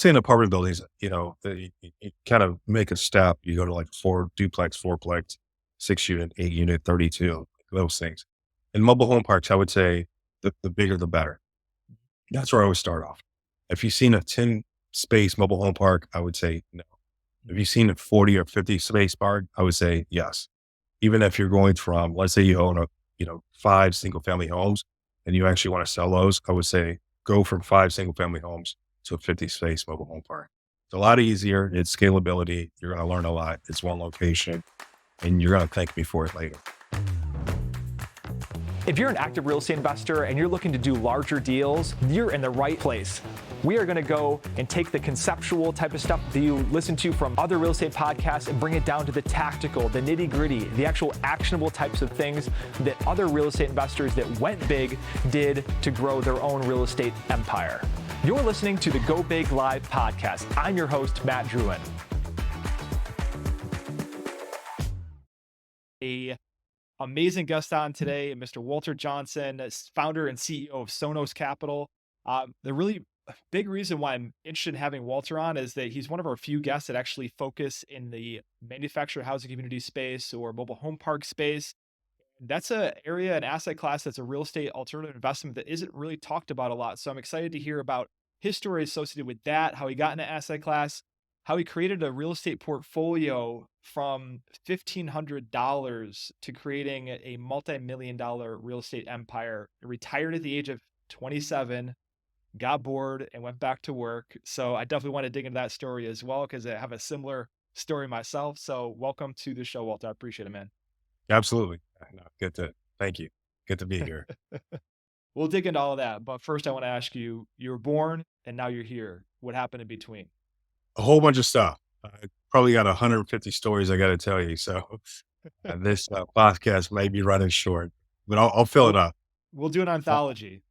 say in apartment buildings, you kind of make a step. You go to like fourplex, 6 unit, 8 unit, 32, those things. In mobile home parks, I would say the bigger the better. That's where I would start off. If you've seen a 10 space mobile home park, I would say no. If you've seen a 40 or 50 space park, I would say yes. Even if you're going from, let's say you own five single family homes and you actually want to sell those, I would say go from five single family homes to a 50 space mobile home park. It's a lot easier. It's scalability. You're going to learn a lot. It's one location and you're going to thank me for it later. If you're an active real estate investor and you're looking to do larger deals, you're in the right place. We are going to go and take the conceptual type of stuff that you listen to from other real estate podcasts and bring it down to the tactical, the nitty gritty, the actual actionable types of things that other real estate investors that went big did to grow their own real estate empire. You're listening to the Go Big Live podcast. I'm your host, Matt Druin. A amazing guest on today, Mr. Walter Johnson, founder and CEO of Sonos Capital. The really big reason why I'm interested in having Walter on is that he's one of our few guests that actually focus in the manufactured housing community space or mobile home park space. That's an area, an asset class that's a real estate alternative investment that isn't really talked about a lot. So I'm excited to hear about his story associated with that, how he got into asset class, how he created a real estate portfolio from $1,500 to creating a multi-million dollar real estate empire. Retired at the age of 27, got bored and went back to work. So I definitely want to dig into that story as well, because I have a similar story myself. So welcome to the show, Walter. I appreciate it, man. Absolutely. No, thank you. Good to be here. We'll dig into all of that. But first I want to ask you, you were born and now you're here. What happened in between? A whole bunch of stuff. I probably got 150 stories I got to tell you. So this podcast may be running short, but I'll fill it up. We'll do an anthology.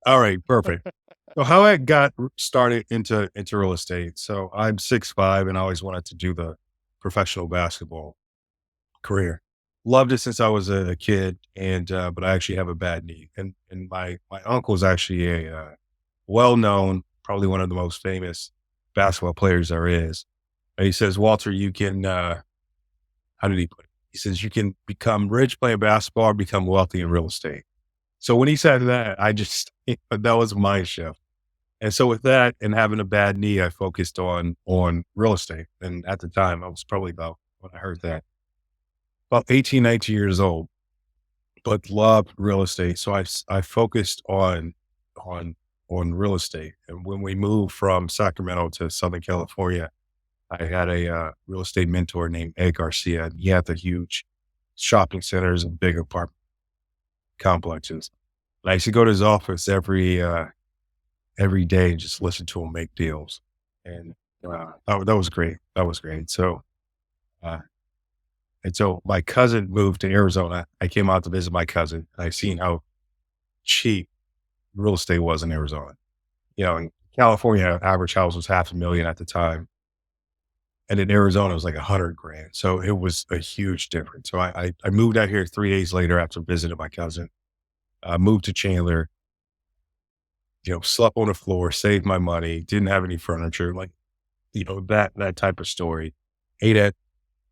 All right, perfect. So how I got started into real estate. So I'm 6'5" and I always wanted to do the professional basketball career. Loved it since I was a kid, and but I actually have a bad knee, and my uncle is actually a well known, probably one of the most famous basketball players there is. And he says, Walter, you can how did he put it? He says you can become rich playing basketball or become wealthy in real estate. So when he said that, I just that was a mind shift. And so with that and having a bad knee, I focused on real estate. And at the time, I was probably about, when I heard that, about 18, 19 years old, but loved real estate. So I focused on real estate. And when we moved from Sacramento to Southern California, I had a real estate mentor named Ed Garcia. He had the huge shopping centers and big apartment complexes. And I used to go to his office every day and just listen to him make deals. And that was great. That was great. So, and so my cousin moved to Arizona. I came out to visit my cousin. I seen how cheap real estate was in Arizona. In California, average house was $500,000 at the time. And in Arizona, it was like $100,000. So it was a huge difference. So I moved out here 3 days later after visiting my cousin. Moved to Chandler, slept on the floor, saved my money, didn't have any furniture, that type of story. Ate at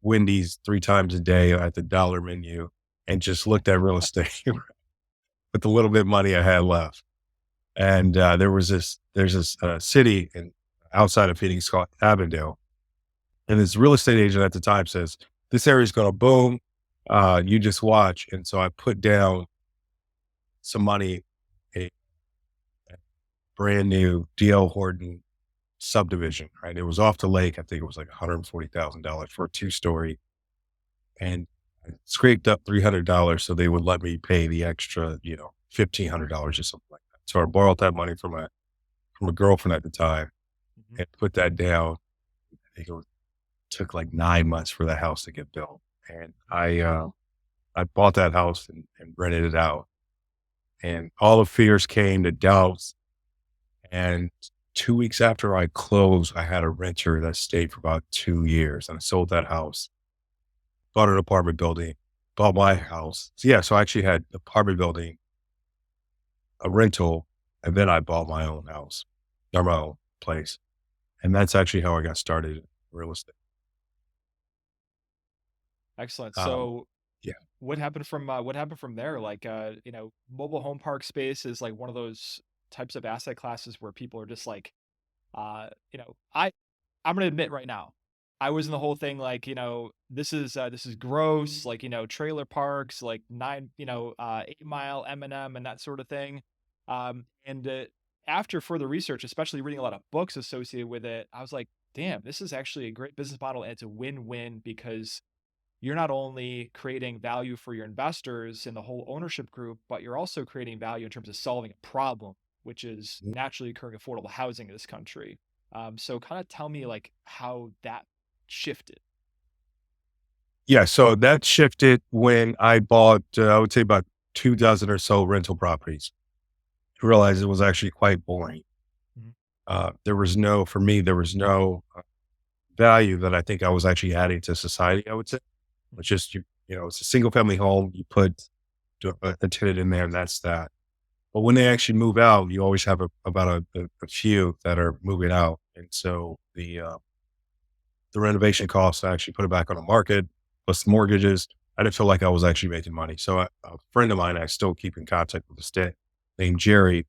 Wendy's 3 times a day at the dollar menu and just looked at real estate with the little bit of money I had left. And there's this city outside of Phoenix called Avondale. And this real estate agent at the time says, this area is going to boom. You just watch. And so I put down some money, a brand new D.L. Horton subdivision, right? It was off the lake. I think it was like $140,000 for a 2-story, and I scraped up $300 so they would let me pay the extra, $1,500 or something like that. So I borrowed that money from a girlfriend at the time and put that down. I think it took like 9 months for that house to get built, and I bought that house and rented it out, and all the fears came, the doubts, and 2 weeks after I closed, I had a renter that stayed for about 2 years, and I sold that house, bought an apartment building, bought my house. So I actually had apartment building, a rental, and then I bought my own house or my own place. And that's actually how I got started in real estate. Excellent. Um, So yeah. what happened from there? Like, mobile home park space is like one of those types of asset classes where people are just like, I'm gonna admit right now, I was in the whole thing like, this is gross, like, trailer parks, like 8 Mile M&M and that sort of thing. And after further research, especially reading a lot of books associated with it, I was like, damn, this is actually a great business model and it's a win-win because you're not only creating value for your investors in the whole ownership group, but you're also creating value in terms of solving a problem, which is naturally occurring affordable housing in this country. So kind of tell me like how that shifted. Yeah. So that shifted when I bought, I would say about 2 dozen or so rental properties. I realized it was actually quite boring. Mhm. For me, there was no value that I think I was actually adding to society, I would say. It's just, it's a single family home. You put a tenant in there and that's that. But when they actually move out, you always have about a few that are moving out. And so the renovation costs, I actually put it back on the market, plus the mortgages. I didn't feel like I was actually making money. So a friend of mine, I still keep in contact with this day, named Jerry,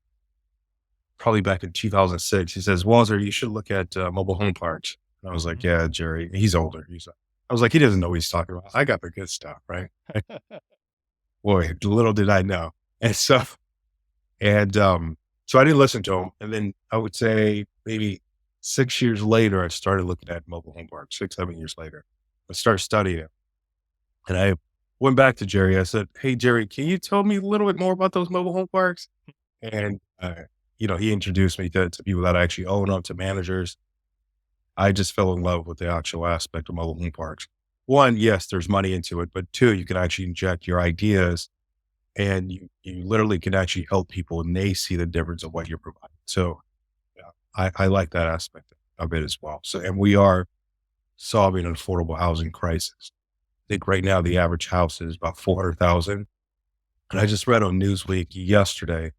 probably back in 2006. He says, Walter, you should look at mobile home parks. And I was like, Mhm. yeah, Jerry. He's older. I was like, he doesn't know what he's talking about. I got the good stuff, right? Boy, little did I know. And so, so I didn't listen to him. And then I would say maybe 6 years later, I started looking at mobile home parks, 6, 7 years later. I started studying it. And I went back to Jerry. I said, hey, Jerry, can you tell me a little bit more about those mobile home parks? And, he introduced me to people that actually own them, to managers. I just fell in love with the actual aspect of mobile home parks. One, yes, there's money into it, but two, you can actually inject your ideas and you literally can actually help people and they see the difference of what you're providing. So yeah, I like that aspect of it as well. So, and we are solving an affordable housing crisis. I think right now the average house is about 400,000. And I just read on Newsweek yesterday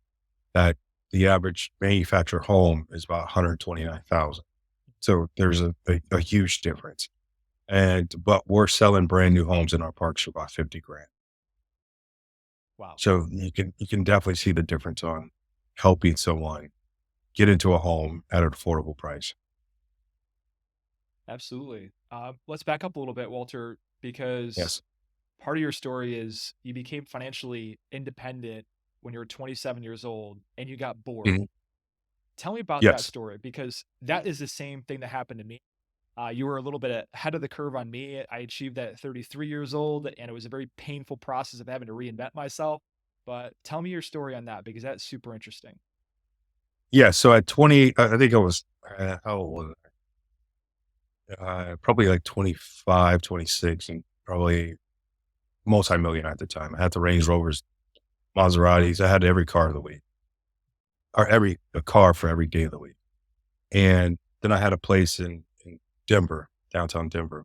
that the average manufactured home is about 129,000. So there's a huge difference. But we're selling brand new homes in our parks for about 50 grand. Wow. So you can definitely see the difference on helping someone get into a home at an affordable price. Absolutely. Let's back up a little bit, Walter, because Yes. part of your story is you became financially independent when you were 27 years old and you got bored. Mhm. Tell me about that Yes. story because that is the same thing that happened to me. You were a little bit ahead of the curve on me. I achieved that at 33 years old, and it was a very painful process of having to reinvent myself. But tell me your story on that because that's super interesting. Yeah. So at 20, I think I was, how old was I? Probably like 25, 26, and probably multi-millionaire at the time. I had the Range Rovers, Maseratis. I had every car of the week, or every a car for every day of the week. And then I had a place in Denver, downtown Denver.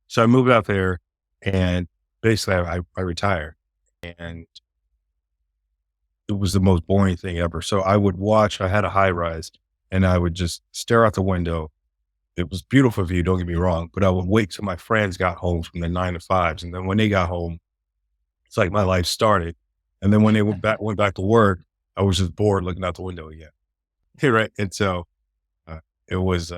So I moved out there and basically I retired and it was the most boring thing ever. So I had a high rise and I would just stare out the window. It was beautiful view, don't get me wrong, but I would wait till my friends got home from the 9 to 5s. And then when they got home, it's like my life started. And then when they went back to work, I was just bored looking out the window again. Right. And so uh, it was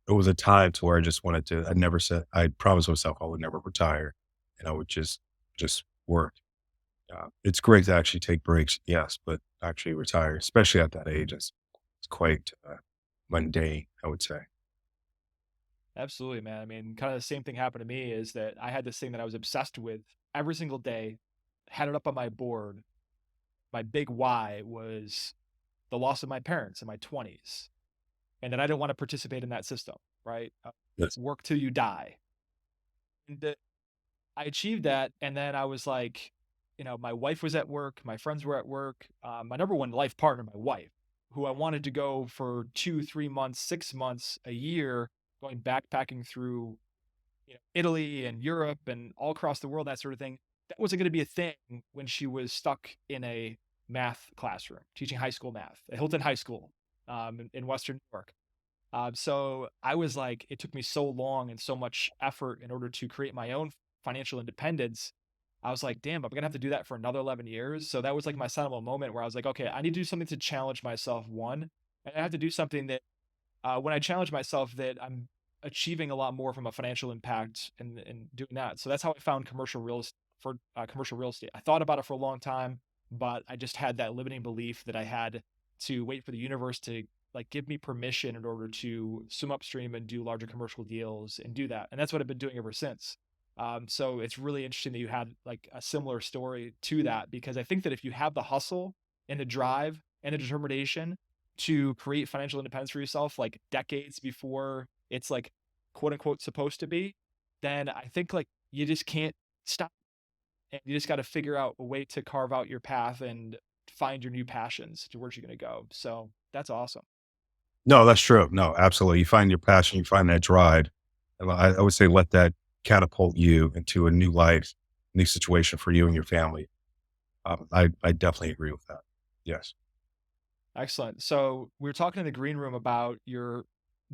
it was a time to where I just wanted to. I promised myself I would never retire, and I would just work. It's great to actually take breaks, yes, but actually retire, especially at that age, it's quite mundane, I would say. Absolutely, man. I mean, kind of the same thing happened to me is that I had this thing that I was obsessed with every single day, had it up on my board. My big why was the loss of my parents in my 20s and that I didn't want to participate in that system, right? Yes. Work till you die. And I achieved that. And then I was like, my wife was at work, my friends were at work. My number one life partner, my wife, who I wanted to go for 2, 3 months, 6 months, a year, going backpacking through Italy and Europe and all across the world, that sort of thing. That wasn't going to be a thing when she was stuck in a math classroom teaching high school math at Hilton High School in Western New York. So I was like, it took me so long and so much effort in order to create my own financial independence. I was like, damn, I'm gonna have to do that for another 11 years. So that was like my seminal moment where I was like, okay, I need to do something to challenge myself. One, and I have to do something that when I challenge myself, that I'm achieving a lot more from a financial impact and doing that. So that's how I found commercial real estate. I thought about it for a long time, but I just had that limiting belief that I had to wait for the universe to like give me permission in order to swim upstream and do larger commercial deals and do that. And that's what I've been doing ever since. So it's really interesting that you had like a similar story to that, because I think that if you have the hustle and the drive and the determination to create financial independence for yourself like decades before it's like quote unquote supposed to be, then I think like you just can't stop, and you just got to figure out a way to carve out your path and find your new passions to where you're going to go. So that's awesome. No, that's true. No, absolutely. You find your passion, you find that drive. And I would say let that catapult you into a new life, new situation for you and your family. I definitely agree with that. Yes. Excellent. So we were talking in the green room about your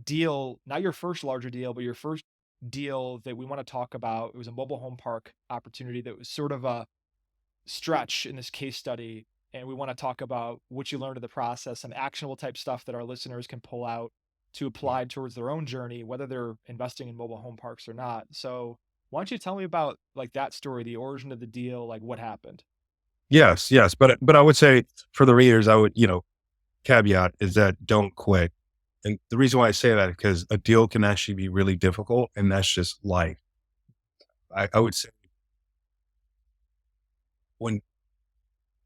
deal, not your first larger deal, but your first deal that we want to talk about. It was a mobile home park opportunity that was sort of a stretch in this case study. And we want to talk about what you learned in the process, some actionable type stuff that our listeners can pull out to apply towards their own journey, whether they're investing in mobile home parks or not. So why don't you tell me about like that story, the origin of the deal, like what happened? Yes, yes. But I would say for the readers, I would, caveat is that don't quit. And the reason why I say that is because a deal can actually be really difficult, and that's just life. I would say when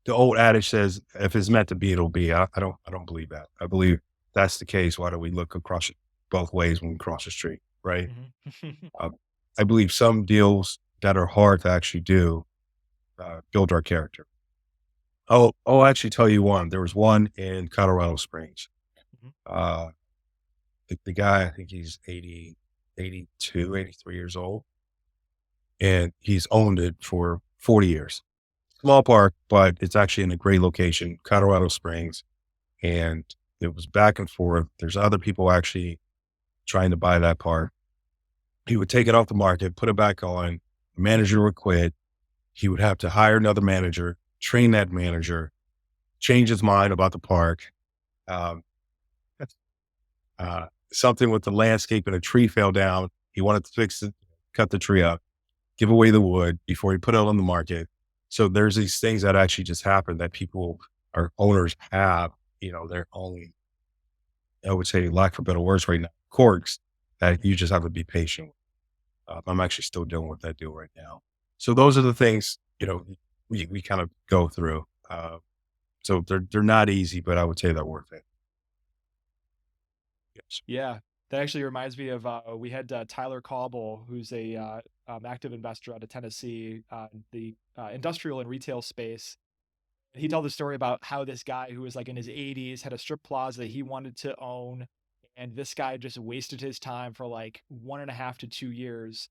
the old adage says, "If it's meant to be, it'll be." I don't believe that. I believe that's the case. Why do we look across it both ways when we cross the street, right? Mhm. Um, I believe some deals that are hard to actually do build our character. I'll actually tell you one. There was one in Colorado Springs. Mhm. Uh, the guy, I think he's 80, 82, 83 years old, and he's owned it for 40 years. Small park, but it's actually in a great location, Colorado Springs. And it was back and forth. There's other people actually trying to buy that park. He would take it off the market, put it back on. The manager would quit. He would have to hire another manager, train that manager, change his mind about the park. Um, something with the landscape and a tree fell down. He wanted to fix it, cut the tree up, give away the wood before he put it on the market. So there's these things that actually just happen that people or owners have, their own, I would say, lack for better words right now, quirks that you just have to be patient with. I'm actually still dealing with that deal right now. So those are the things, we kind of go through. So they're not easy, but I would say they're worth it. Yes. Yeah, that actually reminds me of we had Tyler Cauble, who's a active investor out of Tennessee, the industrial and retail space. He told the story about how this guy who was like in his 80s had a strip plaza that he wanted to own, and this guy just wasted his time for like 1.5 to 2 years,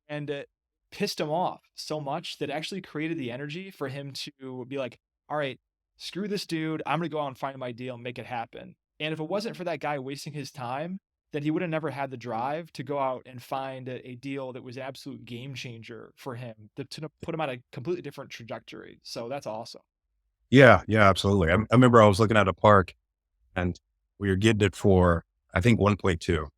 and it pissed him off so much that it actually created the energy for him to be like, all right, screw this dude. I'm going to go out and find my deal and make it happen. And if it wasn't for that guy wasting his time, then he would have never had the drive to go out and find a deal that was an absolute game changer for him to put him on a completely different trajectory. So that's awesome. Yeah, yeah, absolutely. I remember I was looking at a park and we were getting it for, I think 1.2.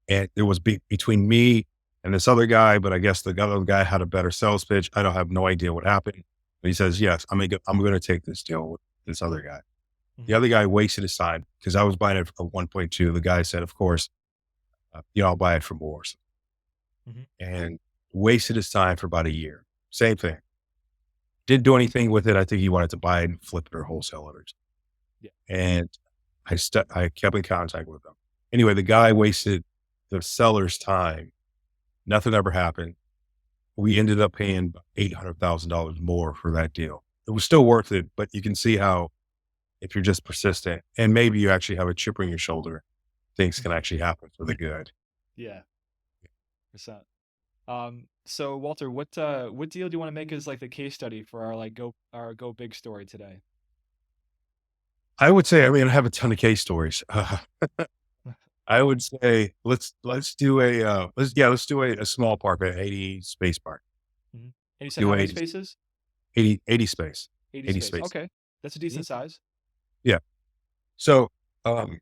And it was between me and this other guy, but I guess the other guy had a better sales pitch. I don't have no idea what happened. But he says, yes, I'm going to take this deal with this other guy. The Hmm. other guy wasted his time because I was buying it for 1.2. The guy said, of course, I'll buy it for more. Hmm. And wasted his time for about a year. Same thing. Didn't do anything with it. I think he wanted to buy it and flip it or wholesale it or something. Yeah. And I kept in contact with him. Anyway, the guy wasted the seller's time. Nothing ever happened. We ended up paying $800,000 more for that deal. It was still worth it, but you can see how if you're just persistent and maybe you actually have a chip on your shoulder, things can actually happen for the good. Yeah. Percent. So Walter, what deal do you want to make as like the case study for our go big story today? I would say, I have a ton of case stories. I would say let's do let's do a small park, an 80 space park. Mhm. And you said Do how many 80 spaces? 80 space, 80 80 space. space. Okay. That's a Mhm. decent size. Yeah. So, um,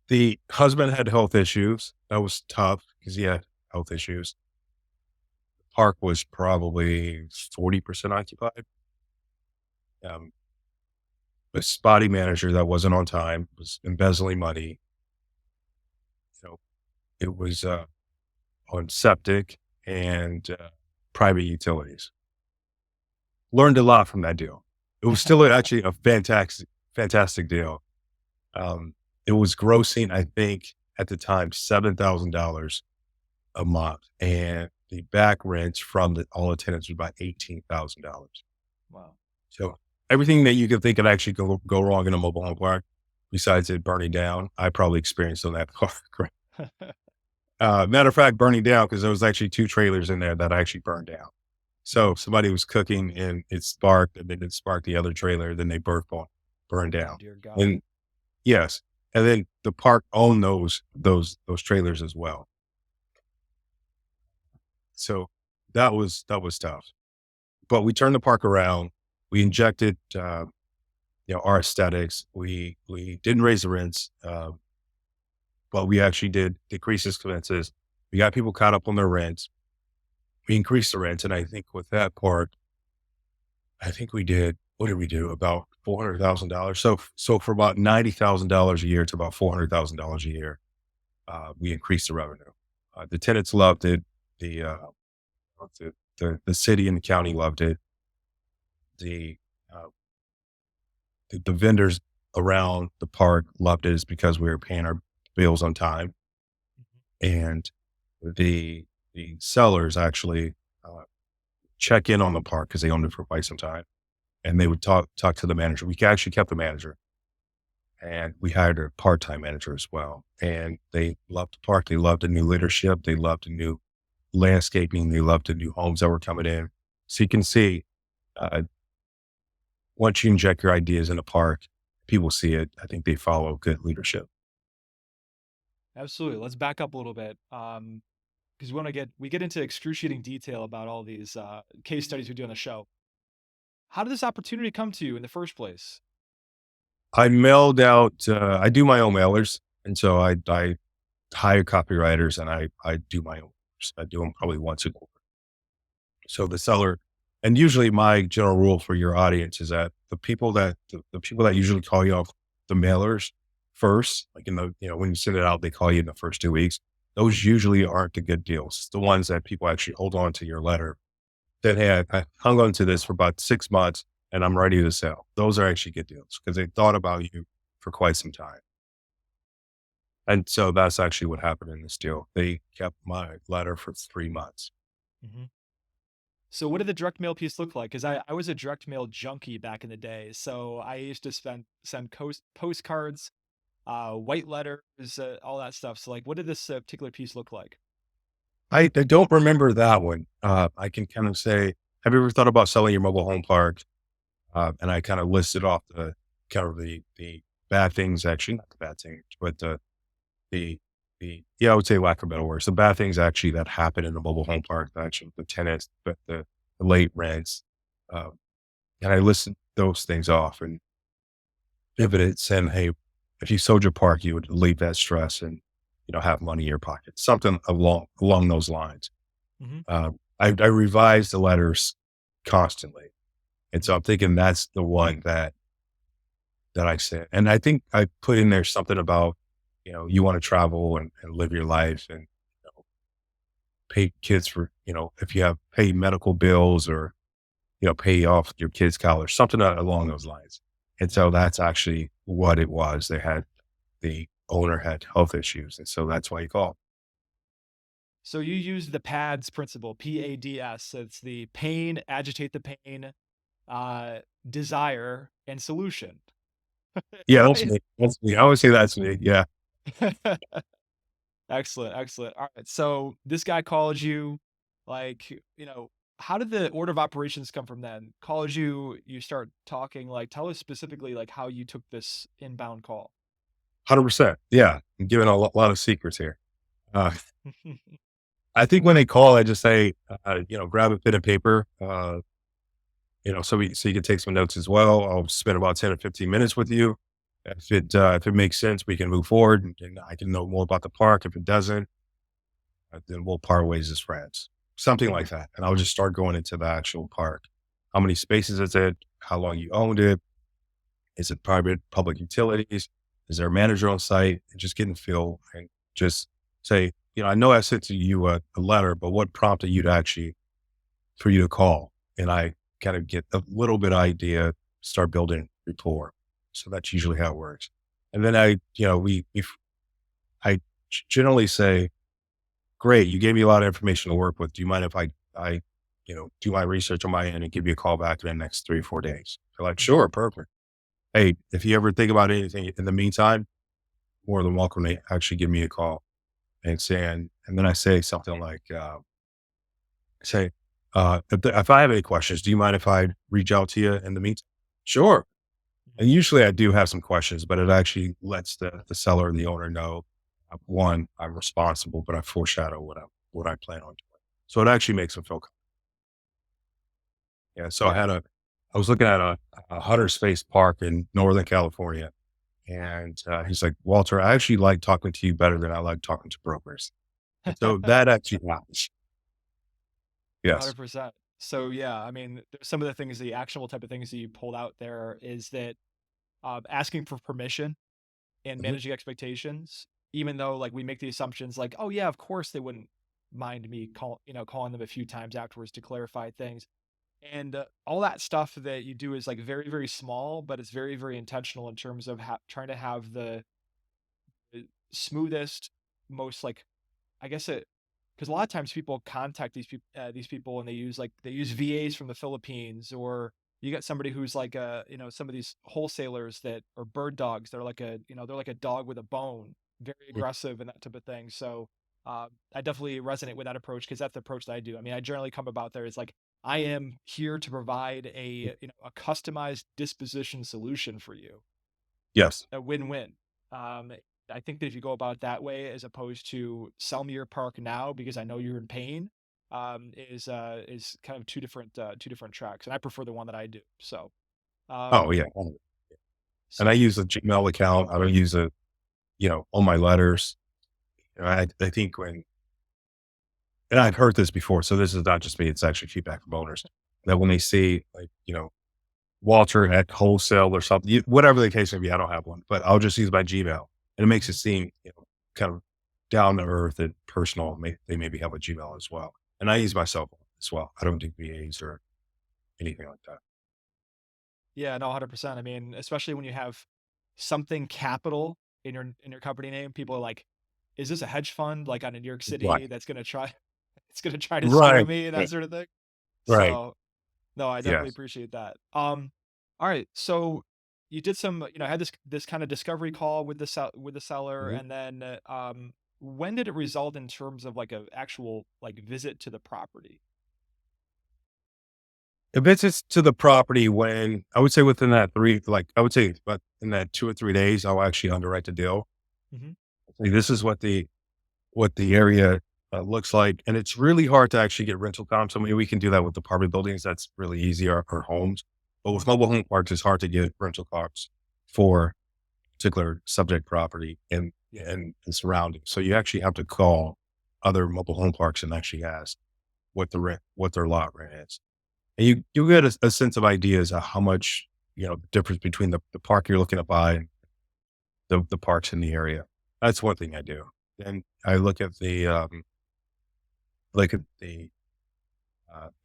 the husband had health issues. That was tough because he had health issues. Park was probably 40% occupied. Um, a spotty manager that wasn't on time, was embezzling money. You know, it was, on septic and, private utilities. Learned a lot from that deal. It was still actually a fantastic deal. Um, it was grossing, I think, at the time, $7,000 a month, and the back rents from all the tenants was about $18,000. Wow. So everything that you could think could actually go wrong in a mobile home park, besides it burning down, I probably experienced on that park. Matter of fact, burning down because there was actually 2 trailers in there that actually burned down. So Mhm. somebody was cooking and it sparked, and then it sparked the other trailer, then they burned Oh, down. dear God. And yes, and then the park owned those trailers as well. So that was tough. But we turned the park around. We injected, our aesthetics. We didn't raise the rents, but we actually did decrease expenses. We got people caught up on their rents. We increased the rents, and I think with that part, I think we did. What did we do? About $400,000. So for about $90,000 a year to about $400,000 a year, we increased the revenue. The tenants loved it. The the city and the county loved it. The uh, the vendors around the park loved it is because we were paying our bills on time, Mhm. and the the sellers actually uh, check in on the park because they owned it for quite some time, and they would talk to the manager. We actually kept the manager, and we hired a part time manager as well. And they loved the park. They loved the new leadership. They loved the new landscaping. They loved the new homes that were coming in. So you can see, uh, once you inject your ideas in a park, people see it. I think they follow good leadership. Absolutely. Let's back up a little bit. Because we get into excruciating detail about all these case studies we do on the show. How did this opportunity come to you in the first place? I mailed out, I do my own mailers. And so I hire copywriters and I do my own. I do them probably once a quarter. So the seller, and usually my general rule for your audience is that the people that usually call you off the mailers first, like when you send it out, they call you in the first 2 weeks. Those usually aren't the good deals. It's the ones that people actually hold on to your letter that, hey, I hung on to this for about 6 months and I'm ready to sell. Those are actually good deals because they thought about you for quite some time. And so that's actually what happened in this deal. They kept my letter for 3 months. Mhm. So what did the direct mail piece look like? Because I was a direct mail junkie back in the day. So I used to send postcards, white letters, all that stuff. So like, what did this particular piece look like? I don't remember that one. I can kind of say, have you ever thought about selling your mobile home park? And I kind of listed off the bad things, actually, not the bad things, but the, yeah, I would say lack of better words, the bad things actually that happen in the mobile home park, actually, the tenants, but the late rents. Uh, and I listed those things off and pivoted saying, hey, if you sold your park, you would leave that stress and, have money in your pocket, something along those lines. Hmm. I revise the letters constantly. And so Hmm. I'm thinking that's the one that I said. And I think I put in there something about, you want to travel and live your life and pay kids for, if you have pay medical bills or, pay off your kids' college, something along those lines. And so Hmm. that's actually what it was. The owner had health issues. And so that's why he called. So you use the PADS principle, PADS. It's the pain, agitate the pain, uh, desire, and solution. Yeah, that's Right? me. That's me. I always say that's me. Yeah. Excellent, excellent. All right. So this guy called you, like, how did the order of operations come from then? Called you, you start talking, like, tell us specifically like how you took this inbound call. 100%. Yeah. I'm giving a lot of secrets here. Uh, I think when they call, I just say, grab a pen and paper, so you can take some notes as well. I'll spend about 10 or 15 minutes with you. If it makes sense, we can move forward and I can know more about the park. If it doesn't, then we'll part ways as friends, something Mhm. like that. And I'll just start going into the actual park. How many spaces is it? How long you owned it? Is it private, public utilities? Is there a manager on site? And just getting feel and just say, I know I sent to you a letter, but what prompted you to actually for you to call? And I kind of get a little bit idea, start building rapport. So that's usually how it works. And then I generally say, great, you gave me a lot of information to work with. Do you mind if I do my research on my end and give you a call back in the next 3 or 4 days? They're like, Mhm. sure, perfect. Hey, if you ever think about anything in the meantime, more than welcome to actually give me a call and then I say something like, say, if I have any questions, do you mind if I reach out to you in the meantime? Sure. Mhm. And usually I do have some questions, but it actually lets the seller and the owner know, one, I'm responsible, but I foreshadow what I plan on doing. So it actually makes them feel yeah. So Yeah. I was looking at a Hunter Space Park in Northern California. And he's like, Walter, I actually like talking to you better than I like talking to brokers. And so that actually happens. Yes. 100%. So, yeah, I mean, some of the things, the actionable type of things that you pulled out there is that asking for permission and Mhm. managing expectations, even though like we make the assumptions like, oh yeah, of course they wouldn't mind me calling them a few times afterwards to clarify things. And all that stuff that you do is like very, very small, but it's very, very intentional in terms of trying to have the smoothest, most like I guess it because a lot of times people contact these people and they use VAs from the Philippines, or you get somebody who's like some of these wholesalers that are bird dogs. They're like they're like a dog with a bone, very Mm. aggressive and that type of thing. So I definitely resonate with that approach because that's the approach that I do. I mean, I generally come about there is like I am here to provide a customized disposition solution for you, Yes. a win-win. Um, I think that if you go about it that way, as opposed to sell me your park now because I know you're in pain, is kind of two different tracks, and I prefer the one that I do. So, Oh, um, yeah. And I so use a Gmail account. I don't use it, on my letters. I think and I've heard this before. So this is not just me. It's actually feedback from owners that when they see like, Walter at wholesale or something, whatever the case may be, I don't have one, but I'll just use my Gmail and it makes it mhm. seem, kind of down to earth and personal. They maybe have a Gmail as well. And I use my cell phone as well. I don't do VAs or anything like that. Yeah, no, 100%. I mean, especially when you have something capital in your company name, people are like, "Is this a hedge fund like out of New York Right. City that's gonna try it's gonna try to scam Right. me and that Right. sort of thing?" Right. So no, I definitely Yes. appreciate that. All right, so you did some, had this kind of discovery call with the seller, Mhm. and then when did it result in terms of like a actual like visit to the property? If it's just to the property when I would say within that I would say, but in that 2 or 3 days, I'll actually underwrite the deal. Hmm. Say, this is what the area looks like. And it's really hard to actually get rental comps. I mean, we can do that with apartment buildings. That's really easy or homes. But with Hmm. mobile home parks, it's hard to get rental comps for particular subject property and the surroundings. So you actually have to call other mobile home parks and actually ask what their lot rent is. And you get a sense of ideas of how much, the difference between the park you're looking to buy and the parks in the area. That's one thing I do. Then I look at the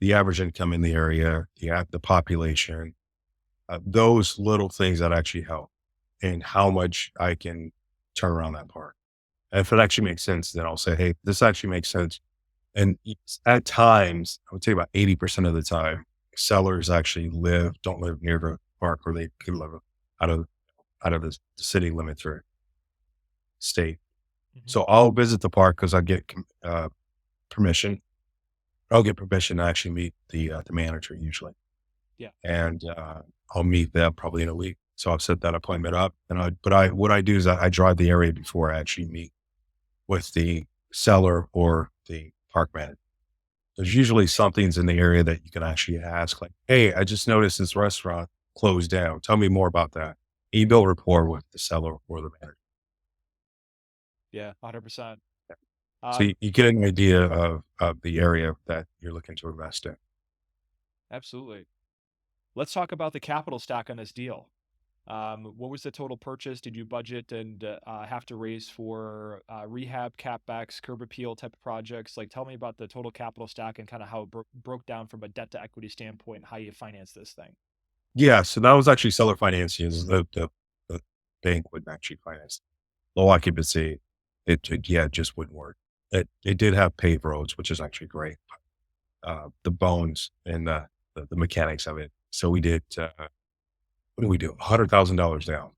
average income in the area, the population, those little things that actually help and how much I can turn around that park. And if it actually makes sense, then I'll say, hey, this actually makes sense. And at times, I would say about 80% of the time, sellers actually don't live near the park or they could live out of, out of the city limits or state. Hmm. So I'll visit the park because I get permission. I'll get permission to actually meet the manager usually. Yeah. And I'll meet them probably in a week. So I've set that appointment up, and what I do is I drive the area before I actually meet with the seller or the park manager. There's usually something's in the area that you can actually ask, like, "Hey, I just noticed this restaurant closed down. Tell me more about that." And you build rapport with the seller or the manager. Yeah, 100%. So Um, you get an idea of the area that you're looking to invest in. Absolutely. Let's talk about the capital stack on this deal. What was the total purchase? Did you budget and have to raise for rehab, capbacks, curb appeal type of projects? Like, tell me about the total capital stack and kind of how it broke down from a debt to equity standpoint, how you finance this thing. Yeah, so that was actually seller financing. Is the bank wouldn't actually finance low occupancy. It just wouldn't work. It did have paved roads, which is actually great. The bones and the mechanics of it. So we did. What did we do? $100,000 down,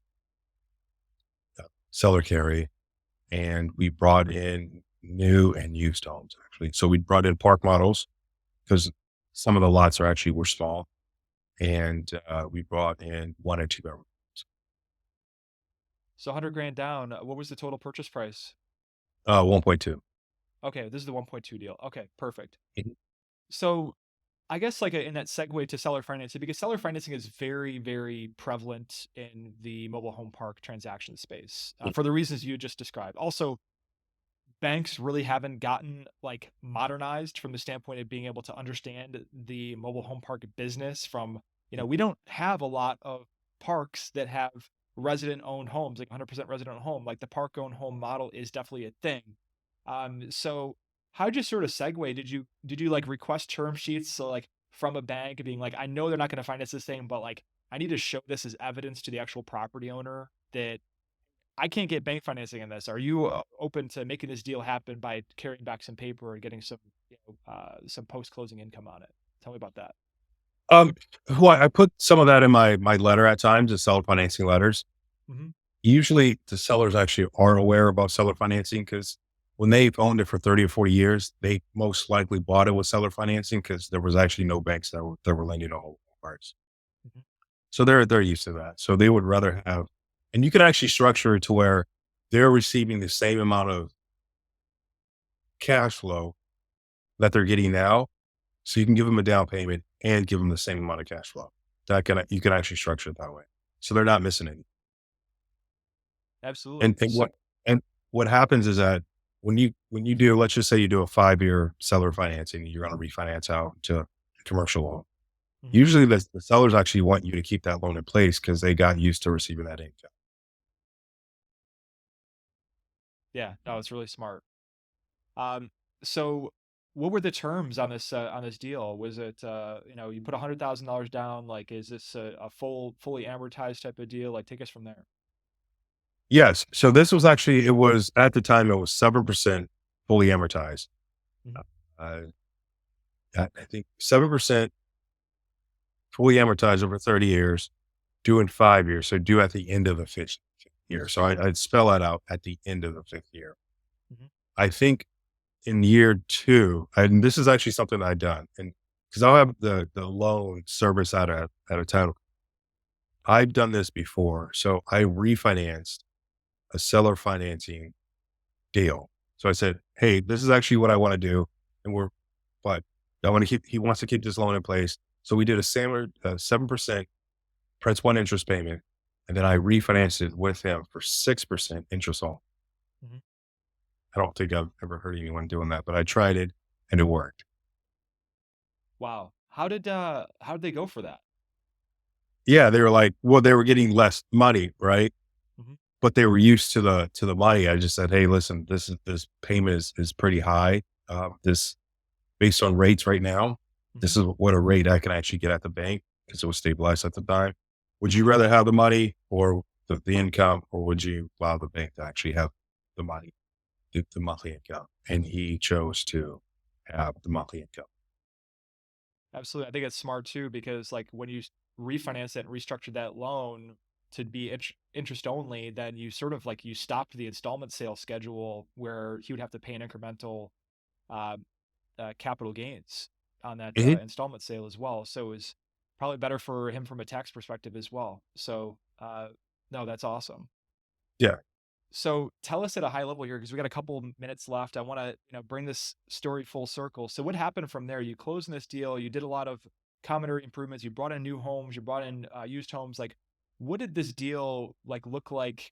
seller carry, and we brought in new and used homes actually. So we brought in park models because some of the lots were small, and we brought in 1 and 2 bedroom. So 100 grand down. What was the total purchase price? 1.2. Okay, this is the 1.2 deal. Okay, perfect. Mhm. So I guess like in that segue to seller financing, because seller financing is very, very prevalent in the mobile home park transaction space for the reasons you just described. Also, banks really haven't gotten like modernized from the standpoint of being able to understand the mobile home park business from, we don't have a lot of parks that have resident owned homes, like 100% resident owned home. Like the park owned home model is definitely a thing. So how'd you sort of segue? Did you like request term sheets? So like from a bank being like, I know they're not going to finance this thing, but like I need to show this as evidence to the actual property owner that I can't get bank financing in this. Are you open to making this deal happen by carrying back some paper or getting some post closing income on it? Tell me about that. Um, well, I put some of that in my letter at times, the seller financing letters. Hmm. Usually the sellers actually are aware about seller financing because when they've owned it for 30 or 40 years, they most likely bought it with seller financing because there was actually no banks that were lending to home parts. Hmm. So they're used to that. So they would rather have, and you can actually structure it to where they're receiving the same amount of cash flow that they're getting now. So you can give them a down payment and give them the same amount of cash flow. You can actually structure it that way. So they're not missing any. Absolutely. And and what happens is that when you do, let's just say you do a 5-year seller financing, you're going to refinance out to a commercial loan. Hmm. Usually the sellers actually want you to keep that loan in place because they got used to receiving that income. Yeah, no, it's really smart. Um, so what were the terms on this deal? Was it you put $100,000 down? Like, is this a fully amortized type of deal? Like, take us from there. Yes. So this was actually, it was at the time, it was 7% fully amortized. Hmm. Uh, I think 7% fully amortized over 30 years, due in 5 years. So due at the end of the fifth year. So I'd spell that out at the end of the fifth year. Hmm. I think in year two, and this is actually something I've done, and because I'll have the loan service at a title. I've done this before. So I refinanced a seller financing deal. So I said, "Hey, this is actually what I want to do, and but I want to keep. He wants to keep this loan in place." So we did a similar 7% principal and interest payment, and then I refinanced it with him for 6% interest on. Hmm. I don't think I've ever heard anyone doing that, but I tried it and it worked. Wow. How did they go for that? Yeah, they were like, well, they were getting less money, right? Hmm. But they were used to the money. I just said, "Hey, listen, this payment is pretty high. This based on rates right now, Hmm. this is what a rate I can actually get at the bank because it was stabilized at the time. Would you rather have the money or the income, or would you allow the bank to actually have the money, the monthly income?" And he chose to have the monthly income. Absolutely. I think it's smart too because like when you refinance it and restructure that loan to be interest only, then you sort of like you stopped the installment sale schedule where he would have to pay an incremental uh, capital gains on that Mhm. installment sale as well. So it was probably better for him from a tax perspective as well. So, no, that's awesome. Yeah. So tell us at a high level here, because we got a couple minutes left. I want to, bring this story full circle. So what happened from there? You closed in this deal. You did a lot of common area improvements. You brought in new homes. You brought in used homes. Like, what did this deal like look like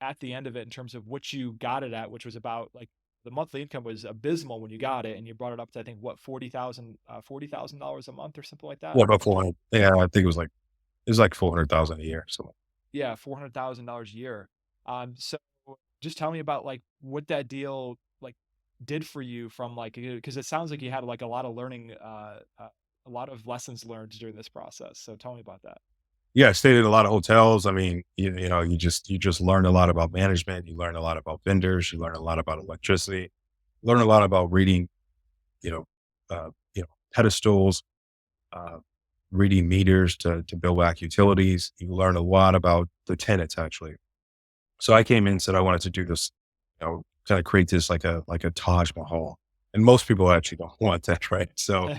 at the end of it in terms of what you got it at, which was about like the monthly income was abysmal when you got it, and you brought it up to I think what $40,000 a month or something like that. What about 400? Yeah, I think it was like 400,000 a year. So Yeah, $400,000 a year. So just tell me about like what that deal like did for you from like because it sounds like you had like a lot of learning, a lot of lessons learned during this process. So tell me about that. yeah, I stayed in a lot of hotels. I mean, you just learn a lot about management. You learn a lot about vendors. You learn a lot about electricity. Learn a lot about reading, you know, pedestals, uh, reading meters to bill back utilities. You learn a lot about the tenants actually. So I came in and said I wanted to do this, kind of create this like a Taj Mahal, and most people actually don't want that, right? So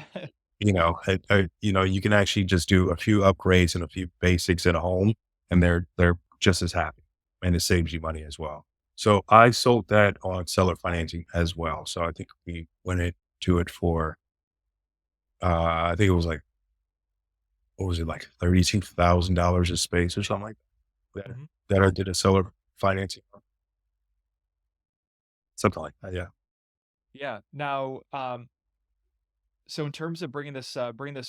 you can actually just do a few upgrades and a few basics at home, and they're just as happy, and it saves you money as well. So I sold that on seller financing as well. So I think we went into it for I think it was like what was it like $32,000 a space or something like that. Mhm. That I did a seller financing, something like that. Yeah. Yeah. Now, so in terms of bringing this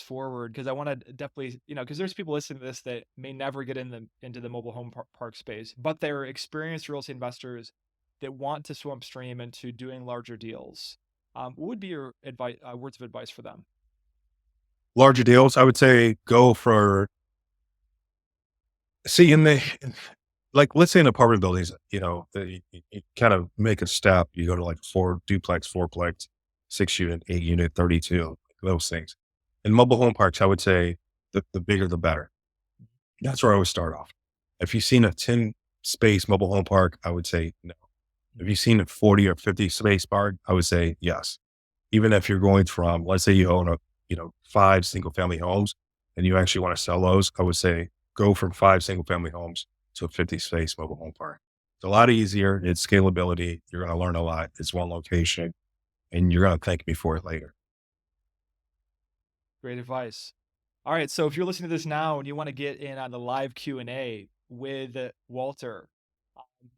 forward, because I want to definitely, because there's people listening to this that may never get into the mobile home park space, but they're experienced real estate investors that want to swim upstream into doing larger deals. What would be your advice, words of advice for them? Larger deals, I would say go for see in the like let's say in apartment buildings, you kind of make a step. You go to like four duplex, fourplex, 6 unit, 8 unit, 32, those things. In mobile home parks, I would say the bigger the better. That's where I would start off. If you've seen a 10 space mobile home park, I would say no. If Mhm. you've seen a 40 or 50 space park, I would say yes. Even if you're going from, let's say you own five single family homes and you actually want to sell those, I would say go from five single family homes to a 50 space mobile home park. It's a lot easier. It's scalability. You're going to learn a lot. It's one location and you're going to thank me for it later. Great advice. All right, so if you're listening to this now and you want to get in on the live Q&A with Walter,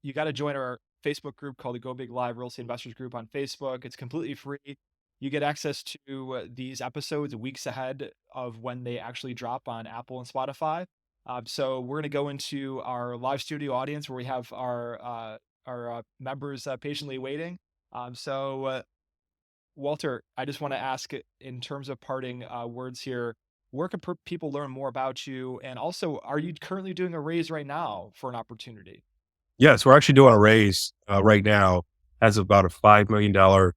you got to join our Facebook group called the Go Big Live Real Estate Investors Group on Facebook. It's completely free. You get access to these episodes weeks ahead of when they actually drop on Apple and Spotify. So we're going to go into our live studio audience where we have our members patiently waiting. So Walter, I just want to ask in terms of parting words here, where can people learn more about you? And also, are you currently doing a raise right now for an opportunity? Yes, we're actually doing a raise right now. Has about a $5 million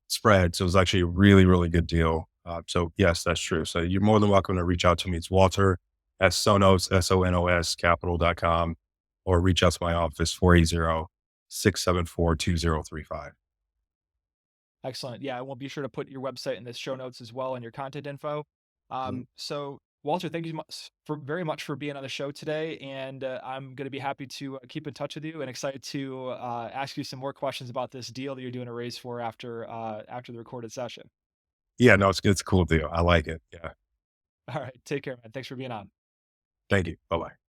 spread. So it's actually a really, really good deal. So yes, that's true. So you're more than welcome to reach out to me. It's Walter at Sonos, Sonos capital.com, or reach out to my office 480-674-2035. Excellent. Yeah, I will be sure to put your website in the show notes as well and your contact info. So Walter, thank you very much for being on the show today, and I'm going to be happy to keep in touch with you and excited to ask you some more questions about this deal that you're doing a raise for after the recorded session. Yeah, no, it's a cool deal. I like it. Yeah. All right, take care, man. Thanks for being on. Thank you. Bye bye.